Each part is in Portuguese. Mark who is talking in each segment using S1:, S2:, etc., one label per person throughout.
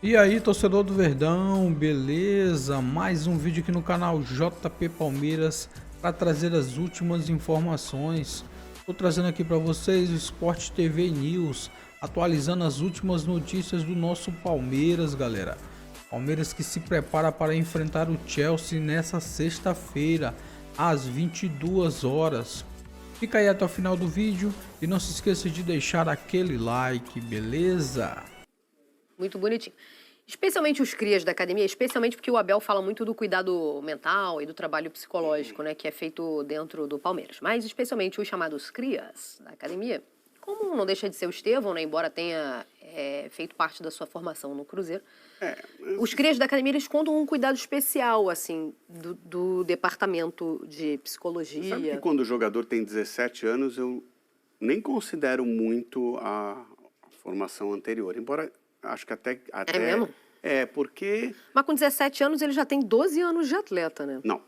S1: E aí, torcedor do Verdão, beleza? Mais um vídeo aqui no canal JP Palmeiras para trazer as últimas informações. Estou trazendo aqui para vocês o Sport TV News, atualizando as últimas notícias do nosso Palmeiras, galera. Palmeiras que se prepara para enfrentar o Chelsea nessa sexta-feira, às 22 horas. Fica aí até o final do vídeo e não se esqueça de deixar aquele like, beleza?
S2: Muito bonitinho. Especialmente os crias da academia, especialmente porque o Abel fala muito do cuidado mental e do trabalho psicológico, né, que é feito dentro do Palmeiras. Mas especialmente os chamados crias da academia, como não deixa de ser o Estevão, né, embora tenha feito parte da sua formação no Cruzeiro, os crias da academia, eles contam um cuidado especial, assim, do departamento de psicologia.
S3: Sabe que quando o jogador tem 17 anos, eu nem considero muito a formação anterior, embora acho que até...
S2: É mesmo?
S3: É, porque...
S2: Mas com 17 anos ele já tem 12 anos de atleta, né?
S3: Não,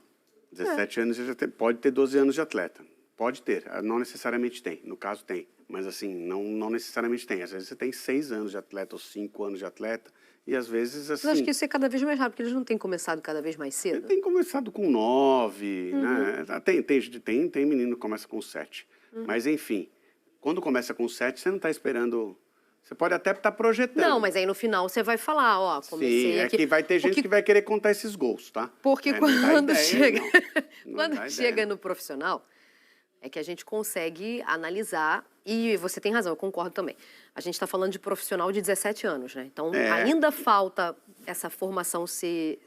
S3: 17 anos ele já pode ter 12 anos de atleta. Pode ter, não necessariamente tem, no caso tem. Mas assim, não necessariamente tem. Às vezes você tem 6 anos de atleta ou 5 anos de atleta. E às vezes assim...
S2: Mas acho que isso é cada vez mais rápido, porque eles não têm começado cada vez mais cedo.
S3: Tem começado com 9, né? Tem menino que começa com 7. Mas enfim, quando começa com 7, você não está esperando... Você pode até estar projetando.
S2: Não, mas aí no final você vai falar, ó, comecei
S3: Sim,
S2: aqui.
S3: Que vai ter gente que vai querer contar esses gols, tá?
S2: Porque
S3: quando
S2: chega,
S3: não
S2: quando
S3: dá
S2: chega
S3: ideia,
S2: no profissional, é que a gente consegue analisar, e você tem razão, eu concordo também. A gente está falando de profissional de 17 anos, né? Então ainda falta essa formação ser...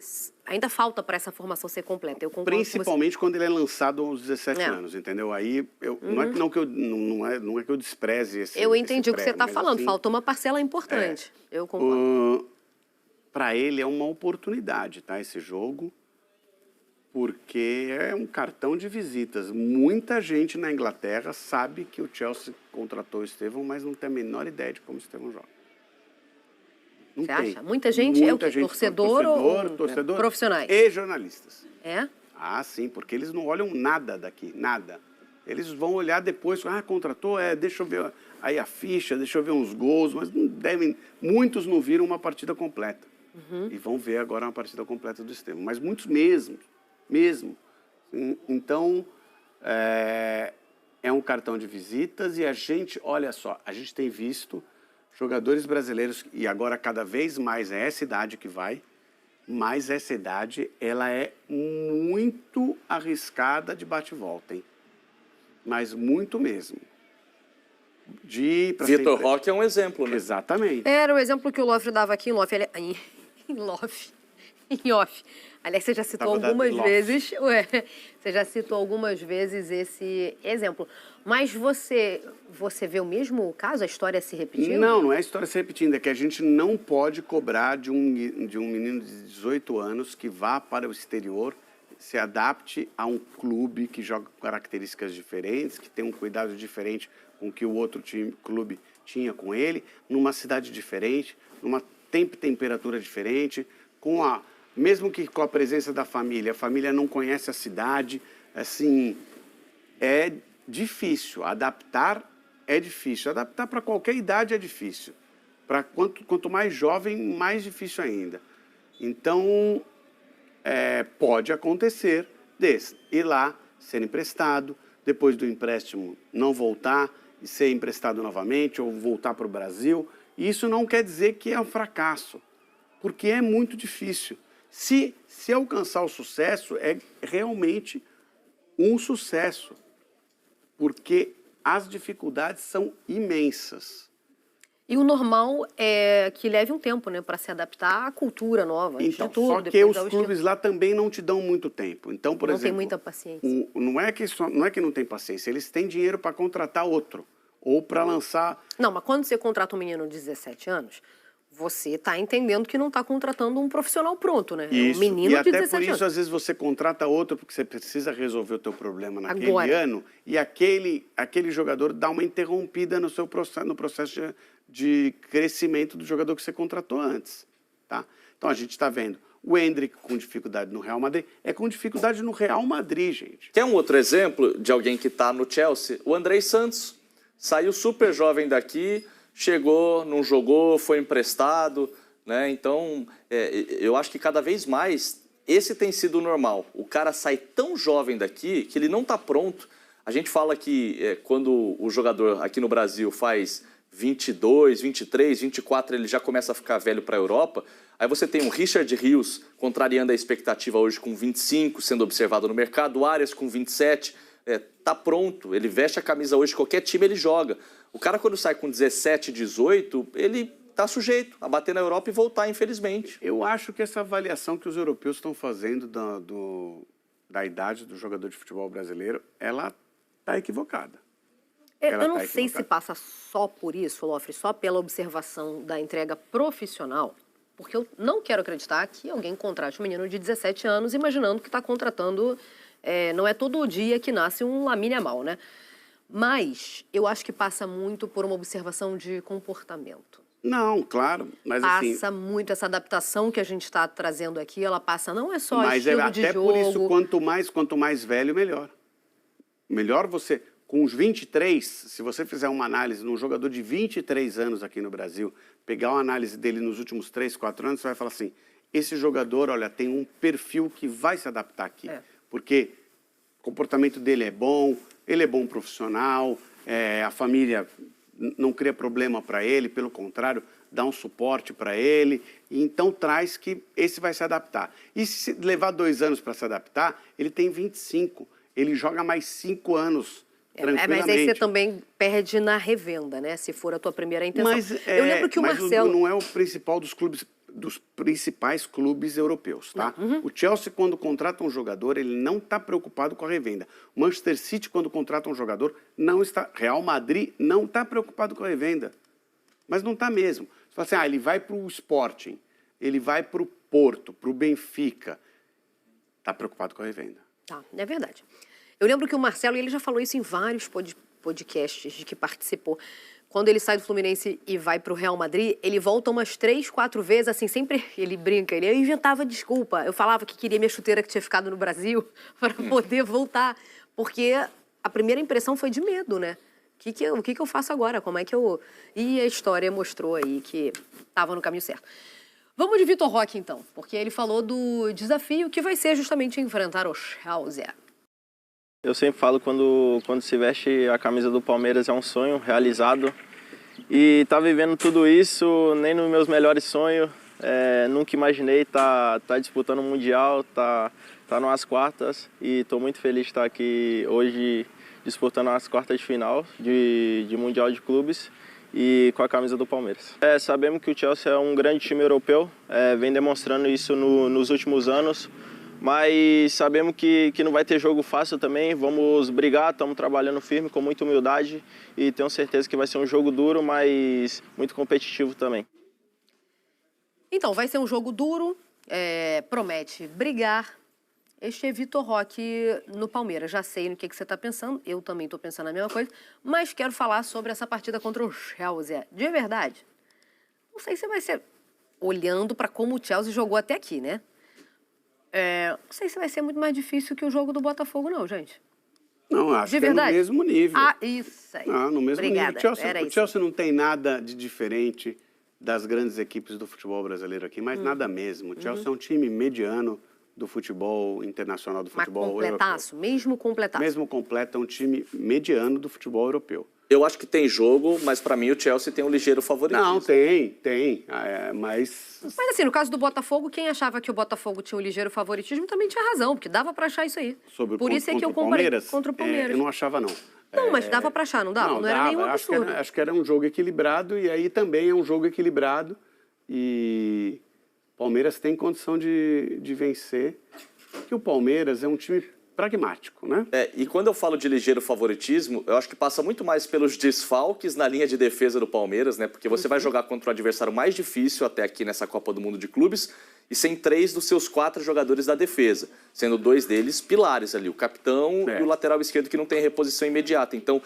S2: Ainda falta para essa formação ser completa. Eu concordo
S3: principalmente quando ele é lançado aos 17 anos, entendeu? Aí, não é que eu despreze esse...
S2: Eu entendi o que você está falando,
S3: assim,
S2: faltou uma parcela importante. Eu concordo.
S3: Para ele é uma oportunidade, tá? Esse jogo, porque é um cartão de visitas. Muita gente na Inglaterra sabe que o Chelsea contratou o Estevão, mas não tem a menor ideia de como o Estevão joga.
S2: Você acha? Muita gente é o quê? Torcedor profissionais?
S3: E jornalistas.
S2: É?
S3: Ah, sim, porque eles não olham nada daqui, nada. Eles vão olhar depois, contratou, deixa eu ver aí a ficha, deixa eu ver uns gols, mas muitos não viram uma partida completa. E vão ver agora uma partida completa do Estevão, mas muitos mesmo. Então, é um cartão de visitas e a gente, olha só, a gente tem visto jogadores brasileiros, e agora cada vez mais é essa idade que vai, mas essa idade, ela é muito arriscada de bate-volta, hein? Mas muito mesmo.
S4: Vitor Roque é um exemplo, né?
S3: Exatamente.
S2: Era o exemplo que o Lofre dava aqui em Lof. Em off. Aliás, você já citou algumas vezes. Você já citou algumas vezes esse exemplo. Mas você vê o mesmo caso, a história se repetindo?
S3: Não é a história se repetindo, é que a gente não pode cobrar de um menino de 18 anos que vá para o exterior, se adapte a um clube que joga com características diferentes, que tem um cuidado diferente com o que o outro clube tinha com ele, numa cidade diferente, numa temperatura diferente, mesmo que com a presença da família, a família não conhece a cidade, assim, é difícil. Adaptar é difícil. Adaptar para qualquer idade é difícil. Quanto mais jovem, mais difícil ainda. Então, pode acontecer ir lá, ser emprestado, depois do empréstimo não voltar e ser emprestado novamente ou voltar para o Brasil. Isso não quer dizer que é um fracasso, porque é muito difícil. Se alcançar o sucesso, é realmente um sucesso, porque as dificuldades são imensas.
S2: E o normal é que leve um tempo, né, para se adaptar à cultura nova.
S3: Então,
S2: de tudo,
S3: só que os clubes lá também não te dão muito tempo. Então, por exemplo...
S2: Não tem muita paciência.
S3: Não é que não tem paciência, eles têm dinheiro para contratar outro, ou para lançar...
S2: Não, mas quando você contrata um menino de 17 anos... Você está entendendo que não está contratando um profissional pronto, né?
S3: Isso.
S2: É um menino de 17 anos.
S3: E até por isso, às vezes, você contrata outro porque você precisa resolver o teu problema naquele ano e aquele jogador dá uma interrompida no processo de crescimento do jogador que você contratou antes. Tá? Então, a gente está vendo o Endrick com dificuldade no Real Madrid, com dificuldade no Real Madrid, gente.
S4: Quer um outro exemplo de alguém que está no Chelsea? O Andrei Santos saiu super jovem daqui... Chegou, não jogou, foi emprestado, né? Então, eu acho que cada vez mais esse tem sido o normal. O cara sai tão jovem daqui que ele não está pronto. A gente fala que quando o jogador aqui no Brasil faz 22, 23, 24, ele já começa a ficar velho para a Europa. Aí você tem o Richard Rios contrariando a expectativa hoje com 25, sendo observado no mercado. O Arias com 27, tá pronto. Ele veste a camisa hoje, qualquer time ele joga. O cara quando sai com 17, 18, ele tá sujeito a bater na Europa e voltar, infelizmente.
S3: Eu acho que essa avaliação que os europeus estão fazendo da idade do jogador de futebol brasileiro, ela está equivocada.
S2: Eu não sei se passa só por isso, Lofre, só pela observação da entrega profissional, porque eu não quero acreditar que alguém contrate um menino de 17 anos imaginando que está contratando... não é todo dia que nasce um Lamine Yamal, né? Mas eu acho que passa muito por uma observação de comportamento.
S3: Não, claro, mas
S2: passa muito essa adaptação que a gente está trazendo aqui, ela passa não é só estilo de jogo...
S3: Mas até por isso, quanto mais velho, melhor. Melhor você... Com os 23, se você fizer uma análise num jogador de 23 anos aqui no Brasil, pegar uma análise dele nos últimos 3, 4 anos, você vai falar assim, esse jogador, olha, tem um perfil que vai se adaptar aqui. Porque o comportamento dele é bom, ele é bom profissional, a família não cria problema para ele, pelo contrário, dá um suporte para ele, e então traz que esse vai se adaptar. E se levar 2 anos para se adaptar, ele tem 25, ele joga mais 5 anos.
S2: Mas aí você também perde na revenda, né? Se for a tua primeira intenção. Eu lembro que o Marcelo...
S3: não é o principal dos principais clubes europeus, tá? O Chelsea, quando contrata um jogador, ele não está preocupado com a revenda. O Manchester City, quando contrata um jogador, não está... Real Madrid não está preocupado com a revenda. Mas não está mesmo. Você fala assim, ele vai para o Sporting, ele vai para o Porto, para o Benfica. Está preocupado com a revenda.
S2: Tá, é verdade. Eu lembro que o Marcelo, e ele já falou isso em vários podcasts de que participou, quando ele sai do Fluminense e vai para o Real Madrid, ele volta umas 3, 4 vezes, assim, sempre ele brinca, ele inventava desculpa. Eu falava que queria minha chuteira que tinha ficado no Brasil para poder voltar, porque a primeira impressão foi de medo, né? O que eu faço agora? Como é que eu... E a história mostrou aí que estava no caminho certo. Vamos de Vitor Roque, então, porque ele falou do desafio que vai ser justamente enfrentar o Chelsea.
S5: Eu sempre falo quando se veste a camisa do Palmeiras é um sonho realizado. E tá vivendo tudo isso, nem nos meus melhores sonhos. Nunca imaginei tá disputando o Mundial, tá nas quartas. E estou muito feliz de estar aqui hoje disputando as quartas de final de Mundial de Clubes e com a camisa do Palmeiras. Sabemos que o Chelsea é um grande time europeu, vem demonstrando isso nos últimos anos. Mas sabemos que não vai ter jogo fácil também, vamos brigar, estamos trabalhando firme, com muita humildade e tenho certeza que vai ser um jogo duro, mas muito competitivo também.
S2: Então, vai ser um jogo duro, promete brigar. Este é Vitor Roque no Palmeiras. Já sei no que você está pensando, eu também estou pensando a mesma coisa, mas quero falar sobre essa partida contra o Chelsea. De verdade, não sei se vai ser olhando para como o Chelsea jogou até aqui, né? Não sei se vai ser muito mais difícil que o jogo do Botafogo, não, gente.
S3: Não, acho que é no mesmo nível.
S2: Isso aí.
S3: No mesmo
S2: Obrigada.
S3: nível. O Chelsea não tem nada de diferente das grandes equipes do futebol brasileiro aqui, mas nada mesmo. O Chelsea é um time mediano do futebol internacional, do futebol
S2: completaço,
S3: europeu.
S2: Mesmo completaço.
S3: Mesmo completo, é um time mediano do futebol europeu.
S4: Eu acho que tem jogo, mas para mim o Chelsea tem um ligeiro favoritismo.
S3: Não, tem. Mas
S2: assim, no caso do Botafogo, quem achava que o Botafogo tinha um ligeiro favoritismo também tinha razão, porque dava para achar isso aí. Por isso é que eu comparei contra o Palmeiras.
S3: Eu não achava, não.
S2: Não, mas dava para achar, não dava? Não era nenhum absurdo.
S3: Acho que era um jogo equilibrado, e aí também é um jogo equilibrado. E o Palmeiras tem condição de vencer, porque o Palmeiras é um time pragmático, né?
S4: E quando eu falo de ligeiro favoritismo, eu acho que passa muito mais pelos desfalques na linha de defesa do Palmeiras, né? Porque você vai jogar contra o adversário mais difícil até aqui nessa Copa do Mundo de Clubes e sem 3 dos seus 4 jogadores da defesa, sendo 2 deles pilares ali, o capitão e o lateral esquerdo que não tem reposição imediata. Então,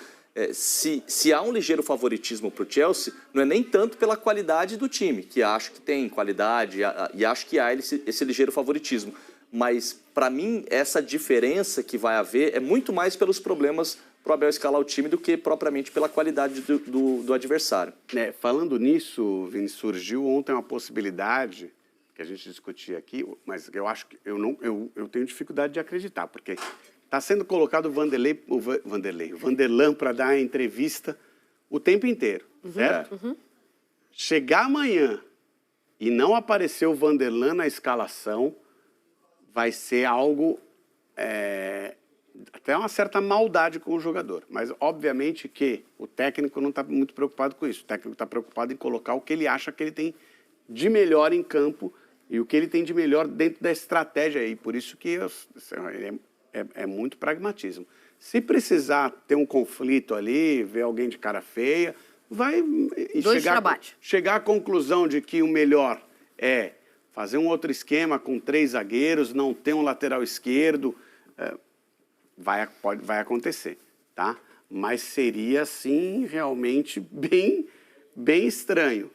S4: se há um ligeiro favoritismo para o Chelsea, não é nem tanto pela qualidade do time, que acho que tem qualidade e acho que há esse ligeiro favoritismo. Mas, para mim, essa diferença que vai haver é muito mais pelos problemas para o Abel escalar o time do que propriamente pela qualidade do adversário.
S3: Falando nisso, Vini, surgiu ontem uma possibilidade que a gente discutia aqui, mas eu acho que eu tenho dificuldade de acreditar, porque está sendo colocado o Vanderlan para dar a entrevista o tempo inteiro, certo?
S2: Uhum.
S3: Chegar amanhã e não aparecer o Vanderlan na escalação vai ser algo, até uma certa maldade com o jogador. Mas, obviamente, que o técnico não está muito preocupado com isso. O técnico está preocupado em colocar o que ele acha que ele tem de melhor em campo e o que ele tem de melhor dentro da estratégia. E por isso que é muito pragmatismo. Se precisar ter um conflito ali, ver alguém de cara feia, vai chegar à conclusão de que o melhor é fazer um outro esquema com 3 zagueiros, não ter um lateral esquerdo, vai acontecer, tá? Mas seria, assim, realmente bem estranho.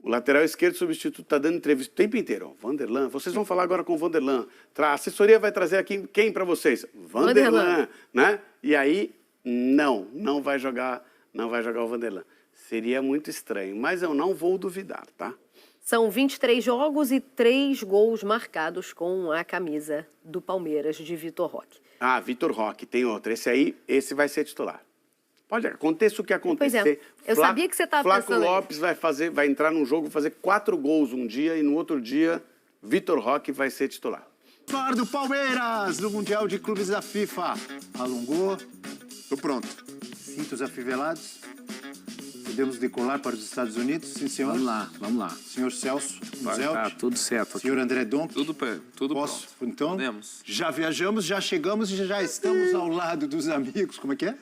S3: O lateral esquerdo substituto está dando entrevista o tempo inteiro. Ó, Vanderlan, vocês vão falar agora com o Vanderlan. A assessoria vai trazer aqui quem para vocês? Vanderlan, né? E aí, não vai jogar o Vanderlan. Seria muito estranho, mas eu não vou duvidar, tá?
S2: São 23 jogos e 3 gols marcados com a camisa do Palmeiras de Vitor Roque.
S3: Ah, Vitor Roque, tem outro. Esse vai ser titular. Pode acontecer o que acontecer.
S2: Pois é. Eu sabia que você estava pensando.
S3: Flávio Lopes vai entrar num jogo, fazer 4 gols um dia e no outro dia Vitor Roque vai ser titular.
S6: Falar do Palmeiras no Mundial de Clubes da FIFA. Alongou. Tô pronto. Cintos afivelados. Podemos decolar para os Estados Unidos? Sim, senhor.
S7: Vamos lá.
S6: Senhor Celso Zelt.
S7: Tá tudo certo aqui.
S6: Senhor André Donk.
S7: Tudo
S6: Posso?
S7: pronto.
S6: Então,
S7: podemos.
S6: Já viajamos, já chegamos e já estamos ao lado dos amigos. Como é que é?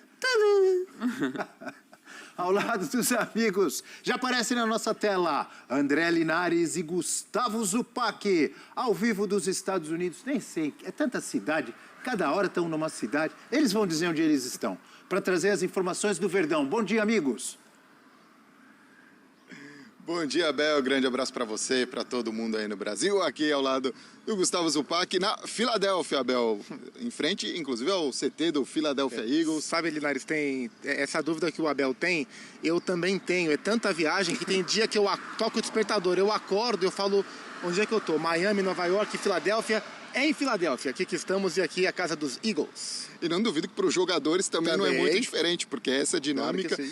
S6: Ao lado dos amigos. Já aparecem na nossa tela André Linares e Gustavo Zupac, ao vivo dos Estados Unidos. Nem sei, é tanta cidade, cada hora estão numa cidade. Eles vão dizer onde eles estão, para trazer as informações do Verdão. Bom dia, amigos.
S8: Bom dia, Abel. Grande abraço para você e para todo mundo aí no Brasil. Aqui ao lado do Gustavo Zupac, na Filadélfia, Abel. Em frente, inclusive, ao CT do Philadelphia Eagles.
S9: Sabe, Linares, tem essa dúvida que o Abel tem, eu também tenho. É tanta viagem que tem dia que eu toco o despertador, eu acordo, eu falo, onde é que eu tô? Miami, Nova York, Filadélfia. É em Filadélfia, aqui que estamos e aqui é a casa dos Eagles.
S8: E não duvido que para os jogadores também não é muito diferente, porque essa dinâmica...
S9: Claro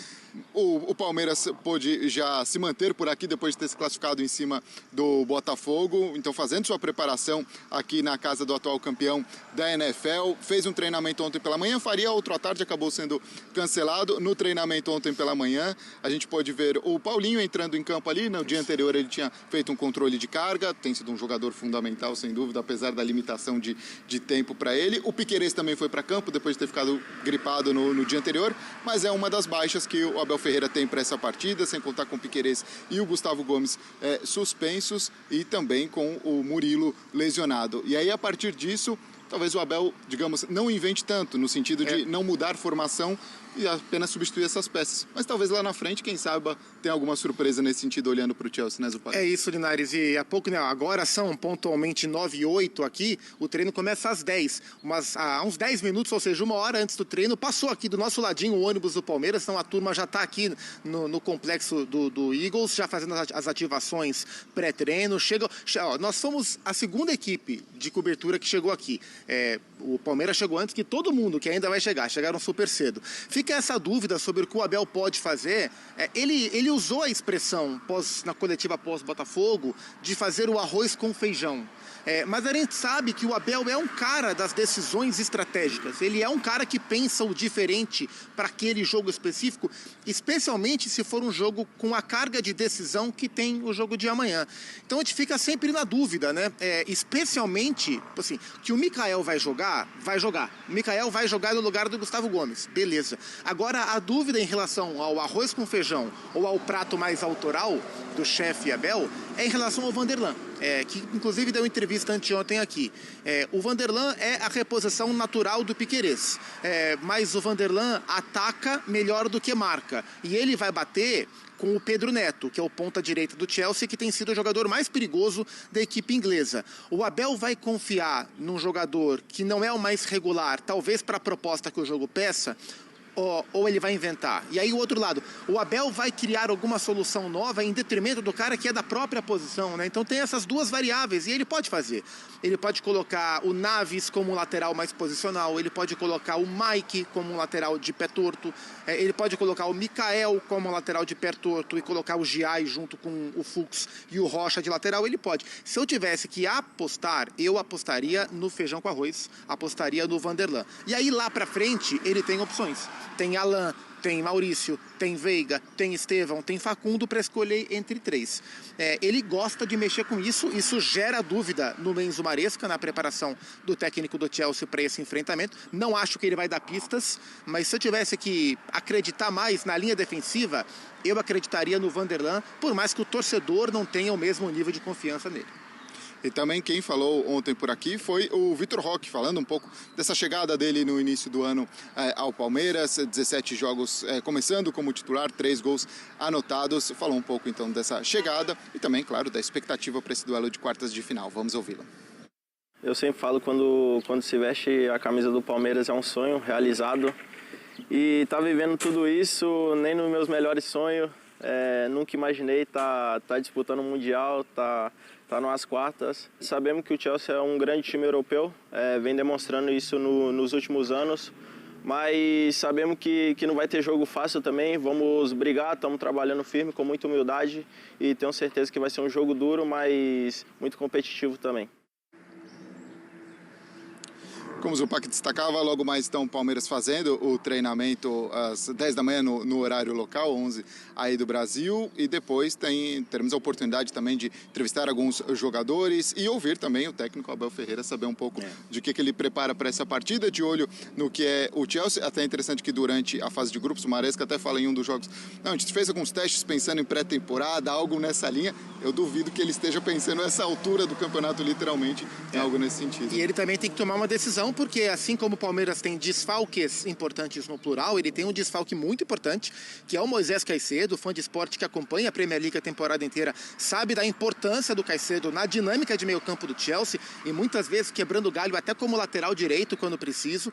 S8: o Palmeiras pôde já se manter por aqui depois de ter se classificado em cima do Botafogo, então fazendo sua preparação aqui na casa do atual campeão da NFL. Fez um treinamento ontem pela manhã, faria outro à tarde, acabou sendo cancelado. No treinamento ontem pela manhã, a gente pôde ver o Paulinho entrando em campo ali. No dia anterior ele tinha feito um controle de carga, tem sido um jogador fundamental, sem dúvida, apesar da limitação de tempo para ele. O Piquerez também foi para campo, depois de ter ficado gripado no dia anterior, mas é uma das baixas que o Abel Ferreira tem para essa partida, sem contar com o Piquerez e o Gustavo Gomes suspensos e também com o Murilo lesionado. E aí, a partir disso, talvez o Abel, digamos, não invente tanto, no sentido de não mudar formação e apenas substituir essas peças. Mas talvez lá na frente, quem saiba, tenha alguma surpresa nesse sentido, olhando para o Chelsea, né, Zupac?
S9: É isso, Linares, e há pouco, né, agora são pontualmente 9h08 aqui, o treino começa às 10, mas há uns 10 minutos, ou seja, 1 hora antes do treino, passou aqui do nosso ladinho o ônibus do Palmeiras, então a turma já está aqui no complexo do Eagles, já fazendo as ativações pré-treino. Nós fomos a segunda equipe de cobertura que chegou aqui. O Palmeiras chegou antes que todo mundo que ainda vai chegar, chegaram super cedo. Fica essa dúvida sobre o que o Abel pode fazer. Ele usou a expressão na coletiva pós-Botafogo de fazer o arroz com feijão. Mas a gente sabe que o Abel é um cara das decisões estratégicas. Ele é um cara que pensa o diferente para aquele jogo específico, especialmente se for um jogo com a carga de decisão que tem o jogo de amanhã. Então a gente fica sempre na dúvida, né? Especialmente, assim, que o Mikael vai jogar. O Mikael vai jogar no lugar do Gustavo Gomes, beleza. Agora, a dúvida em relação ao arroz com feijão ou ao prato mais autoral do chefe Abel é em relação ao Vanderlan. Que inclusive deu entrevista anteontem aqui. O Vanderlan é a reposição natural do Piquerez, mas o Vanderlan ataca melhor do que marca. E ele vai bater com o Pedro Neto, que é o ponta-direita do Chelsea, que tem sido o jogador mais perigoso da equipe inglesa. O Abel vai confiar num jogador que não é o mais regular, talvez para a proposta que o jogo peça, ou ele vai inventar? E aí o outro lado, o Abel vai criar alguma solução nova em detrimento do cara que é da própria posição, né? Então tem essas duas variáveis e ele pode fazer. Ele pode colocar o Naves como um lateral mais posicional, ele pode colocar o Mike como um lateral de pé torto, ele pode colocar o Mikael como um lateral de pé torto e colocar o Giai junto com o Fuchs e o Rocha de lateral, ele pode. Se eu tivesse que apostar, eu apostaria no feijão com arroz, apostaria no Vanderlan. E aí lá pra frente ele tem opções. Tem Alan, tem Maurício, tem Veiga, tem Estevão, tem Facundo para escolher entre três. Ele gosta de mexer com isso, isso gera dúvida no Enzo Maresca, na preparação do técnico do Chelsea para esse enfrentamento. Não acho que ele vai dar pistas, mas se eu tivesse que acreditar mais na linha defensiva, eu acreditaria no Vanderlan, por mais que o torcedor não tenha o mesmo nível de confiança nele.
S8: E também quem falou ontem por aqui foi o Vitor Roque, falando um pouco dessa chegada dele no início do ano ao Palmeiras, 17 jogos começando como titular, 3 gols anotados. Falou um pouco então dessa chegada e também, claro, da expectativa para esse duelo de quartas de final. Vamos ouvi-lo.
S5: Eu sempre falo quando se veste a camisa do Palmeiras é um sonho realizado. E tá vivendo tudo isso, nem nos meus melhores sonhos. Nunca imaginei tá disputando o Mundial, tá nas quartas. Sabemos que o Chelsea é um grande time europeu, vem demonstrando isso nos últimos anos, mas sabemos que não vai ter jogo fácil também. Vamos brigar, estamos trabalhando firme, com muita humildade e tenho certeza que vai ser um jogo duro, mas muito competitivo também.
S8: Como o Zupac destacava, logo mais então o Palmeiras fazendo o treinamento às 10 da manhã no horário local, 11 aí do Brasil, e depois teremos a oportunidade também de entrevistar alguns jogadores e ouvir também o técnico Abel Ferreira, saber um pouco de que ele prepara para essa partida, de olho no que é o Chelsea. Até interessante que durante a fase de grupos, o Maresca até fala em um dos jogos, não, a gente fez alguns testes pensando em pré-temporada, algo nessa linha. Eu duvido que ele esteja pensando nessa altura do campeonato, literalmente, em algo nesse sentido.
S9: E ele também tem que tomar uma decisão, porque assim como o Palmeiras tem desfalques importantes no plural, ele tem um desfalque muito importante, que é o Moisés Caicedo, fã de esporte que acompanha a Premier League a temporada inteira, sabe da importância do Caicedo na dinâmica de meio campo do Chelsea, e muitas vezes quebrando galho até como lateral direito quando preciso.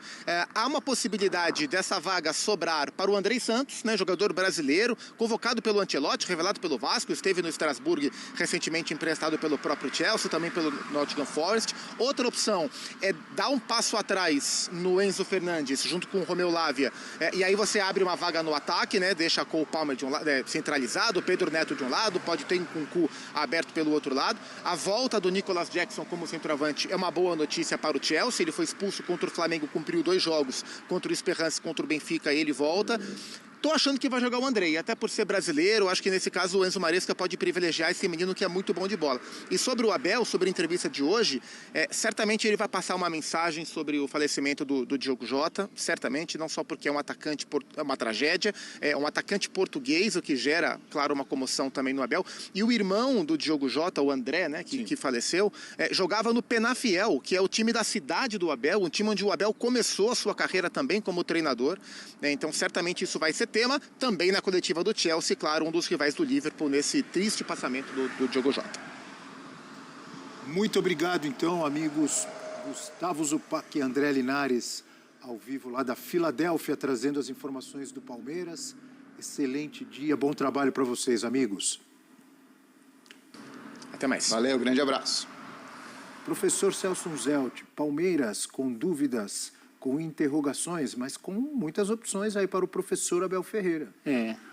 S9: Há uma possibilidade dessa vaga sobrar para o Andrei Santos, né, jogador brasileiro, convocado pelo Ancelotti, revelado pelo Vasco, esteve no Strasbourg recentemente emprestado pelo próprio Chelsea, também pelo Nottingham Forest. Outra opção é dar um passo atrás no Enzo Fernandes, junto com o Romeu Lavia, e aí você abre uma vaga no ataque, né, deixa a Cole Palmer de um lado, centralizado, o Pedro Neto de um lado, pode ter um Nkunku aberto pelo outro lado. A volta do Nicolas Jackson como centroavante é uma boa notícia para o Chelsea. Ele foi expulso contra o Flamengo, cumpriu 2 jogos, contra o Esperance, contra o Benfica, ele volta. Tô achando que vai jogar o Andrei, até por ser brasileiro, acho que nesse caso o Enzo Maresca pode privilegiar esse menino que é muito bom de bola. E sobre o Abel, sobre a entrevista de hoje, certamente ele vai passar uma mensagem sobre o falecimento do Diogo Jota, certamente, não só porque é um atacante, é uma tragédia, é um atacante português, o que gera, claro, uma comoção também no Abel. E o irmão do Diogo Jota, o André, né, que faleceu, jogava no Penafiel, que é o time da cidade do Abel, um time onde o Abel começou a sua carreira também como treinador, né, então certamente isso vai ser tema também na coletiva do Chelsea, claro, um dos rivais do Liverpool nesse triste passamento do Diogo Jota.
S6: Muito obrigado, então, amigos. Gustavo Zupac e André Linares, ao vivo lá da Filadélfia, trazendo as informações do Palmeiras. Excelente dia, bom trabalho para vocês, amigos.
S9: Até mais.
S8: Valeu, grande abraço.
S6: Professor Celso Zelt, Palmeiras com dúvidas, com interrogações, mas com muitas opções aí para o professor Abel Ferreira.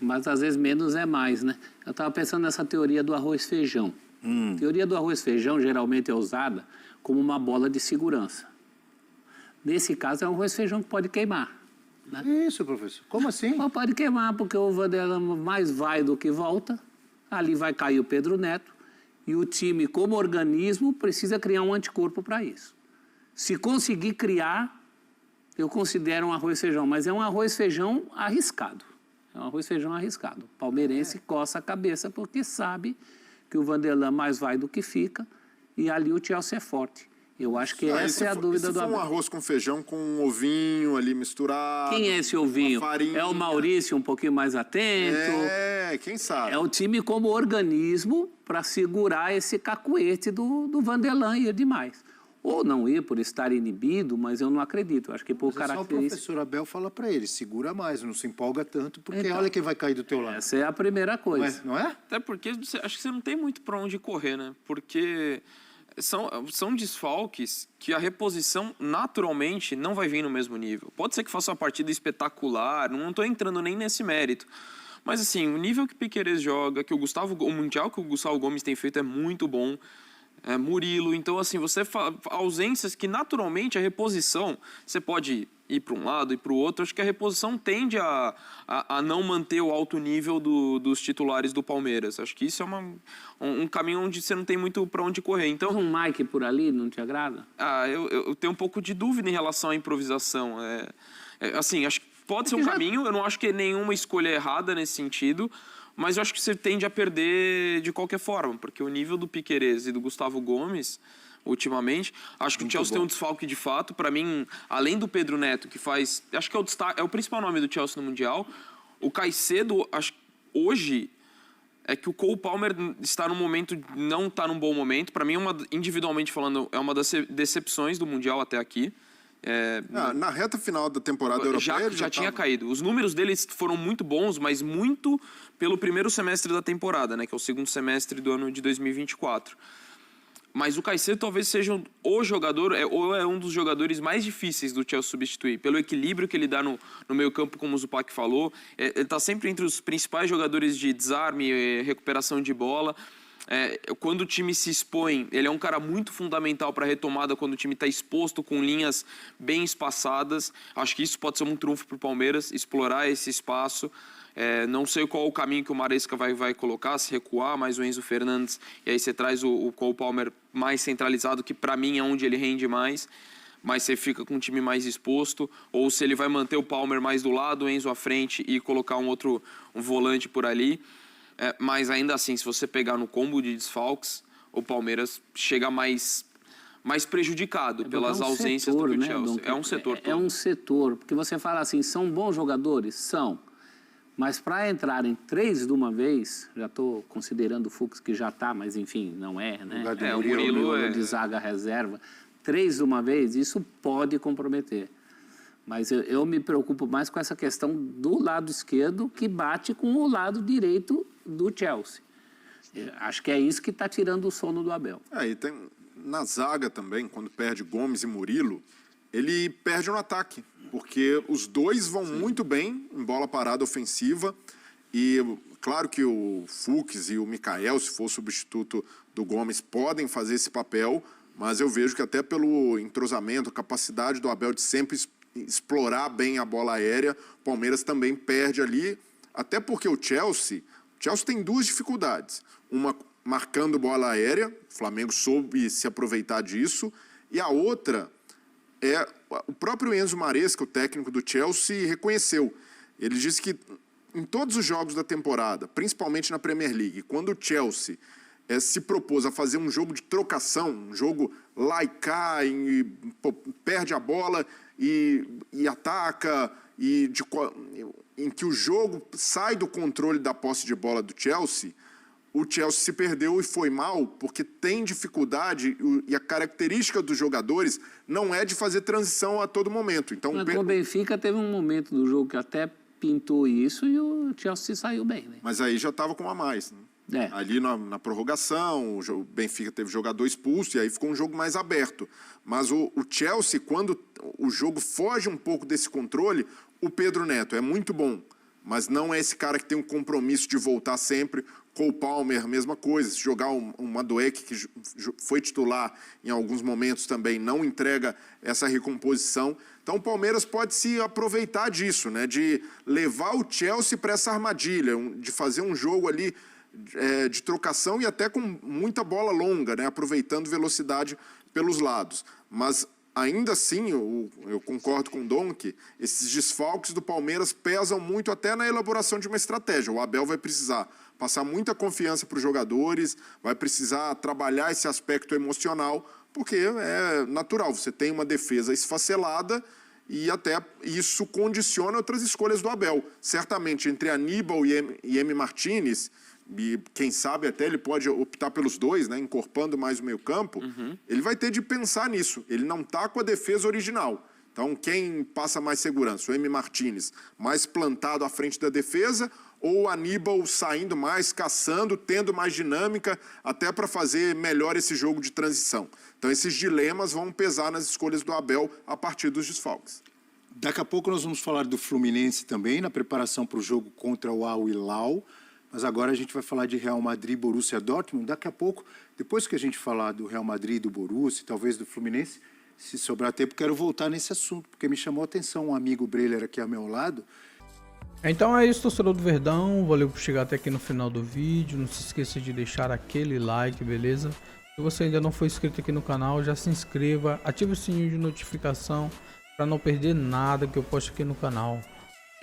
S10: Mas às vezes menos é mais, né? Eu estava pensando nessa teoria do arroz-feijão. A teoria do arroz-feijão geralmente é usada como uma bola de segurança. Nesse caso, é um arroz-feijão que pode queimar. Né?
S6: Isso, professor. Como assim?
S10: Pode queimar, porque o Vanderlan mais vai do que volta. Ali vai cair o Pedro Neto. E o time, como organismo, precisa criar um anticorpo para isso. Se conseguir criar, eu considero um arroz-feijão, mas é um arroz-feijão arriscado. É um arroz-feijão arriscado. O palmeirense coça a cabeça porque sabe que o Vanderlan mais vai do que fica e ali o Chelsea é forte. Eu acho que essa é a dúvida do
S8: Abel.
S10: Abel.
S8: Um arroz com feijão com um ovinho ali misturado.
S10: Quem é esse ovinho? É o Maurício um pouquinho mais atento?
S8: Quem sabe?
S10: É o time como organismo para segurar esse cacuete do Vanderlan ir demais. Ou não ir por estar inibido, mas eu não acredito. Eu acho que por característica...
S6: Só o professor Abel fala para ele, segura mais, não se empolga tanto, porque olha quem vai cair do teu lado.
S10: Essa é a primeira coisa.
S6: Não é?
S11: Até porque acho que você não tem muito para onde correr, né? Porque são desfalques que a reposição naturalmente não vai vir no mesmo nível. Pode ser que faça uma partida espetacular, não estou entrando nem nesse mérito. Mas assim, o nível que o Piquerez joga, o Mundial que o Gustavo Gomes tem feito é muito bom. Murilo, então assim, ausências que naturalmente a reposição, você pode ir para um lado e para o outro, acho que a reposição tende a não manter o alto nível dos titulares do Palmeiras. Acho que isso é um caminho onde você não tem muito para onde correr. Então,
S10: um Mike por ali não te agrada?
S11: Eu tenho um pouco de dúvida em relação à improvisação. Assim, acho que pode ser um caminho, eu não acho que é nenhuma escolha errada nesse sentido, mas eu acho que você tende a perder de qualquer forma, porque o nível do Piquerez e do Gustavo Gomes, ultimamente, acho que o Chelsea tem um desfalque de fato. Para mim, além do Pedro Neto, que faz... Acho que é o principal nome do Chelsea no Mundial. O Caicedo, hoje, é que o Cole Palmer está num momento... Não está num bom momento. Para mim, individualmente falando, é uma das decepções do Mundial até aqui.
S8: Na reta final da temporada europeia
S11: já tinha caído. Os números deles foram muito bons, mas muito pelo primeiro semestre da temporada, né, que é o segundo semestre do ano de 2024. Mas o Caicedo talvez seja o jogador, ou é um dos jogadores mais difíceis do Chelsea substituir, pelo equilíbrio que ele dá no meio campo, como o Zupac falou. Ele está sempre entre os principais jogadores de desarme, recuperação de bola. Quando o time se expõe, ele é um cara muito fundamental para a retomada quando o time está exposto, com linhas bem espaçadas. Acho que isso pode ser um trunfo para o Palmeiras, explorar esse espaço. Não sei qual o caminho que o Maresca vai colocar, se recuar mais o Enzo Fernandes, e aí você traz o Cole Palmer mais centralizado, que para mim é onde ele rende mais, mas você fica com um time mais exposto, ou se ele vai manter o Palmer mais do lado, o Enzo à frente e colocar um volante por ali. Mas ainda assim, se você pegar no combo de desfalques, o Palmeiras chega mais prejudicado pelas ausências do Chelsea. É um setor todo.
S10: É um setor, porque você fala assim, são bons jogadores? São. Mas para entrarem 3 de uma vez, já estou considerando o Fux que já está, mas enfim, não é, né?
S11: O Murilo
S10: de zaga reserva. 3 de uma vez, isso pode comprometer. Mas eu me preocupo mais com essa questão do lado esquerdo que bate com o lado direito do Chelsea. Acho que é isso que está tirando o sono do Abel.
S8: E tem, na zaga também, quando perde Gomes e Murilo, ele perde no ataque, porque os dois vão muito bem em bola parada ofensiva. E claro que o Fux e o Mikael, se for substituto do Gomes, podem fazer esse papel, mas eu vejo que até pelo entrosamento, capacidade do Abel de sempre explorar bem a bola aérea, o Palmeiras também perde ali, até porque o Chelsea tem 2 dificuldades. Uma marcando bola aérea, o Flamengo soube se aproveitar disso, e a outra é o próprio Enzo Maresca, o técnico do Chelsea, reconheceu. Ele disse que em todos os jogos da temporada, principalmente na Premier League, quando o Chelsea se propôs a fazer um jogo de trocação, um jogo lá e cá, perde a bola e ataca, em que o jogo sai do controle da posse de bola do Chelsea, o Chelsea se perdeu e foi mal porque tem dificuldade, e a característica dos jogadores não é de fazer transição a todo momento. Então,
S10: o Benfica teve um momento do jogo que até pintou isso e o Chelsea saiu bem, né?
S8: Mas aí já estava com a mais, né? Ali na prorrogação, o Benfica teve jogador expulso e aí ficou um jogo mais aberto. Mas o Chelsea, quando o jogo foge um pouco desse controle, o Pedro Neto é muito bom, mas não é esse cara que tem um compromisso de voltar sempre. Cole Palmer, mesma coisa. Se jogar um Madueke, que foi titular em alguns momentos também, não entrega essa recomposição. Então o Palmeiras pode se aproveitar disso, né? De levar o Chelsea para essa armadilha, de fazer um jogo ali de trocação e até com muita bola longa, né? Aproveitando velocidade pelos lados. Mas ainda assim, eu concordo com o Donk, esses desfalques do Palmeiras pesam muito até na elaboração de uma estratégia. O Abel vai precisar
S12: passar muita confiança para os jogadores, vai precisar trabalhar esse aspecto emocional, porque é natural, você tem uma defesa esfacelada e até isso condiciona outras escolhas do Abel. Certamente, entre Aníbal e Emi Martínez, e quem sabe até ele pode optar pelos dois, né, encorpando mais o meio-campo, ele vai ter de pensar nisso. Ele não está com a defesa original. Então, quem passa mais segurança? O Emi Martínez, mais plantado à frente da defesa, ou o Aníbal saindo mais, caçando, tendo mais dinâmica, até para fazer melhor esse jogo de transição. Então, esses dilemas vão pesar nas escolhas do Abel a partir dos desfalques.
S6: Daqui a pouco nós vamos falar do Fluminense também, na preparação para o jogo contra o Al Hilal. Mas agora a gente vai falar de Real Madrid e Borussia Dortmund. Daqui a pouco, depois que a gente falar do Real Madrid e do Borussia, talvez do Fluminense, se sobrar tempo, quero voltar nesse assunto, porque me chamou a atenção um amigo Breler aqui ao meu lado.
S1: Então é isso, torcedor do Verdão. Valeu por chegar até aqui no final do vídeo. Não se esqueça de deixar aquele like, beleza? Se você ainda não for inscrito aqui no canal, já se inscreva, ative o sininho de notificação para não perder nada que eu posto aqui no canal.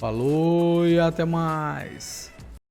S1: Falou e até mais!